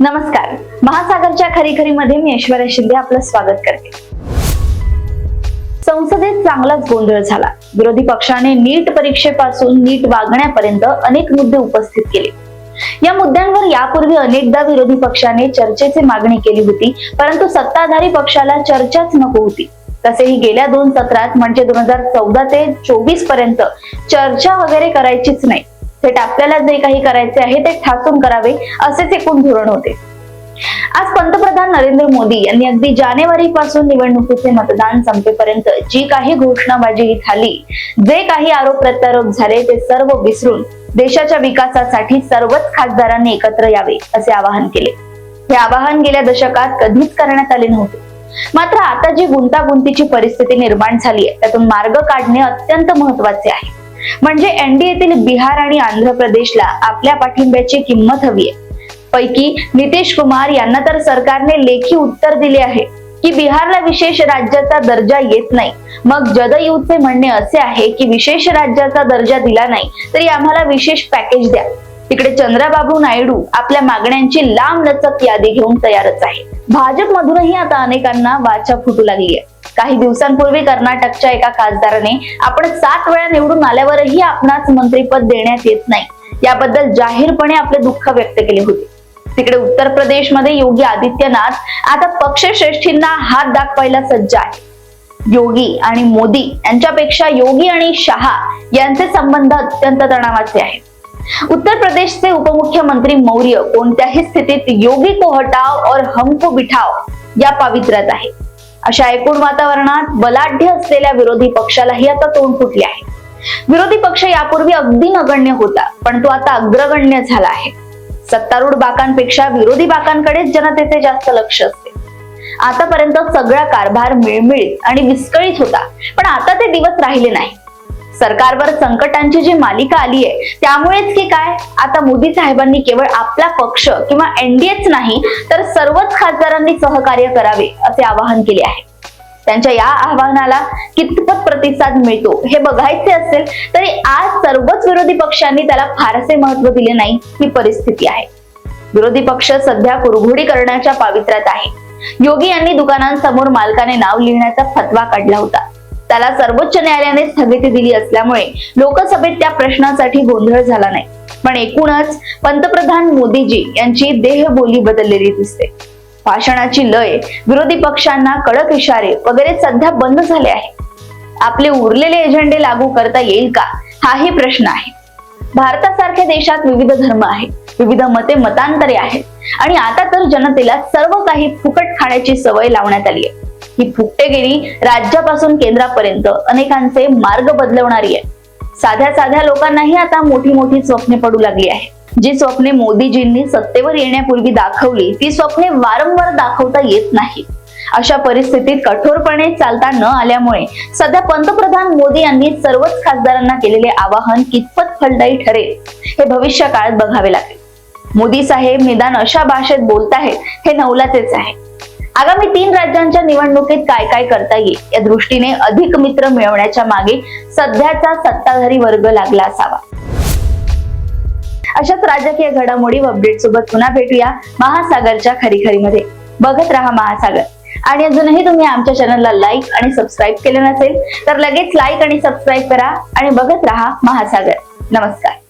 नमस्कार, महासागरच्या खरीखरीमध्ये मी ऐश्वर्या शिंदे आपलं स्वागत करते। संसदेत चांगलाच गोंधळ झाला। विरोधी पक्षाने नीट परीक्षेपासून नीट वागण्यापर्यंत अनेक मुद्दे उपस्थित केले। या मुद्द्यांवर यापूर्वी अनेकदा विरोधी पक्षाने चर्चेची मागणी केली होती, परंतु सत्ताधारी पक्षाला चर्चाच नको होती। तसेही गेल्या 2 सत्रात म्हणजे 2014 ते 24 पर्यंत चर्चा वगैरे करायचीच नाही। थेट आपल्याला जे काही करायचे आहे ते ठासून करावे असेच एकूण धोरण होते। आज पंतप्रधान नरेंद्र मोदी यांनी अगदी जानेवारी पासून निवडणुकीचे मतदान संपेपर्यंत जी काही घोषणाबाजी झाली, जे काही आरोप प्रत्यारोप झाले ते सर्व विसरून देशाच्या विकासासाठी सर्वच खासदारांनी एकत्र यावे असे आवाहन केले। हे आवाहन गेल्या दशकात कधीच करण्यात आले नव्हते। मात्र आता जी गुंतागुंतीची परिस्थिती निर्माण झाली आहे त्यातून मार्ग काढणे अत्यंत महत्त्वाचे आहे। म्हणजे एनडीएतील बिहार आणि आंध्र प्रदेशला आपल्या पाठिंब्याची किंमत हवी आहे। पैकी नितीश कुमार यांना तर सरकारने लेखी उत्तर दिले आहे की बिहारला विशेष राज्याचा दर्जा येत नाही। मग जदयूचे म्हणणे असे आहे की विशेष राज्याचा दर्जा दिला नाही तरी आम्हाला विशेष पॅकेज द्या। तिकडे चंद्राबाबू नायडू आपल्या मागण्यांची लांबलचक यादी घेऊन तयारच आहे। भाजपमधूनही आता अनेकांना वाचा फुटू लागली आहे। काही दिवसांपूर्वी कर्नाटकच्या एका खासदाराने आपण 7 वेळा निवडून आल्यावरही आपणास मंत्रीपद देण्यात येत नाही याबद्दल जाहीरपणे आपले दुःख व्यक्त केले होते। तिकडे उत्तर प्रदेशमध्ये योगी आदित्यनाथ आता पक्षश्रेष्ठींना हात दाखवायला सज्ज आहे। योगी आणि मोदी यांच्यापेक्षा योगी आणि शहा यांचे संबंध अत्यंत तणावाचे आहेत। उत्तर प्रदेशचे उपमुख्यमंत्री मौर्य कोणत्याही स्थितीत योगी को हटाओ और हमको बिठाओ या पावित्र्यात आहे। अशा एकूण वातावरणात बलाढ्य असलेल्या विरोधी पक्षालाही आता तोंड फुटले आहे। विरोधी पक्ष यापूर्वी अगदी नगण्य होता, पण तो आता अग्रगण्य झाला आहे। सत्तारूढ बाकांपेक्षा विरोधी बाकांकडेच जनतेचे जास्त लक्ष असते। आतापर्यंत सगळा कारभार मिळमिळीत आणि विस्कळीत होता, पण आता ते दिवस राहिले नाही। सरकारवर संकटांची जी मालिका आली आहे त्यामुळेच की काय आता मोदी साहेबांनी केवळ आपला पक्ष किंवा एनडीएच नाही तर सर्वच खासदारांनी सहकार्य करावे असे आवाहन केले आहे। त्यांच्या या आवाहनाला कितपत प्रतिसाद मिळतो हे बघायचे असेल तरी आज सर्वच विरोधी पक्षांनी त्याला फारसे महत्त्व दिले नाही ही परिस्थिती आहे। विरोधी पक्ष सध्या कुरघोडी करण्याच्या पावित्र्यात आहे। योगी यांनी दुकानांसमोर मालकाने नाव लिहिण्याचा फतवा काढला होता। त्याला सर्वोच्च न्यायालयाने स्थगिती दिली असल्यामुळे लोकसभेत त्या प्रश्नासाठी गोंधळ झाला नाही, पण एकूणच पंतप्रधान मोदीजी यांची देहबोली बदललेली दिसते। भाषणाची लय, विरोधी पक्षांना कडक इशारे वगैरे सध्या बंद झाले आहे। आपले उरलेले एजेंडे लागू करता येईल का हाही प्रश्न आहे। भारतासारख्या देशात विविध धर्म आहेत, विविध मते मतांतरे आहेत आणि आता तर जनतेला सर्व काही फुकट खाण्याची सवय लावण्यात आली आहे। ही फुकटेगिरी राज्यापासून केंद्रापर्यंत अनेकांचे मार्ग बदलवणारी आहे। साध्या साध्या लोकांनाही आता मोठी मोठी स्वप्ने पडू लागली आहेत। जी स्वप्ने मोदीजींनी सत्तेवर येण्यापूर्वी दाखवली ती स्वप्ने वारंवार दाखवता येत नाही। अशा परिस्थितीत कठोरपणे चालता न आल्यामुळे सध्या पंतप्रधान मोदी यांनी सर्वच खासदारांना केलेले आवाहन कितपत फलदायी ठरेल हे भविष्य काळात बघावे लागेल। मोदी साहेब निदान अशा भाषेत बोलताहेत हे नवलाचेच आहे। आगामी 3 राज्यांच्या निवडणुकीत काय काय करता येईल या दृष्टीने अधिक मित्र मिळवण्याच्या मागे सध्याचा सत्ताधारी वर्ग लागला असावा। अशाच राजकीय घडामोडी व अपडेट सोबत पुन्हा भेटूया महासागरच्या खरीखरीमध्ये। बघत रहा महासागर आणि अजूनही तुम्ही आमच्या चॅनलला लाईक आणि सबस्क्राईब केले नसेल तर लगेच लाईक आणि सबस्क्राईब करा आणि बघत रहा महासागर। नमस्कार।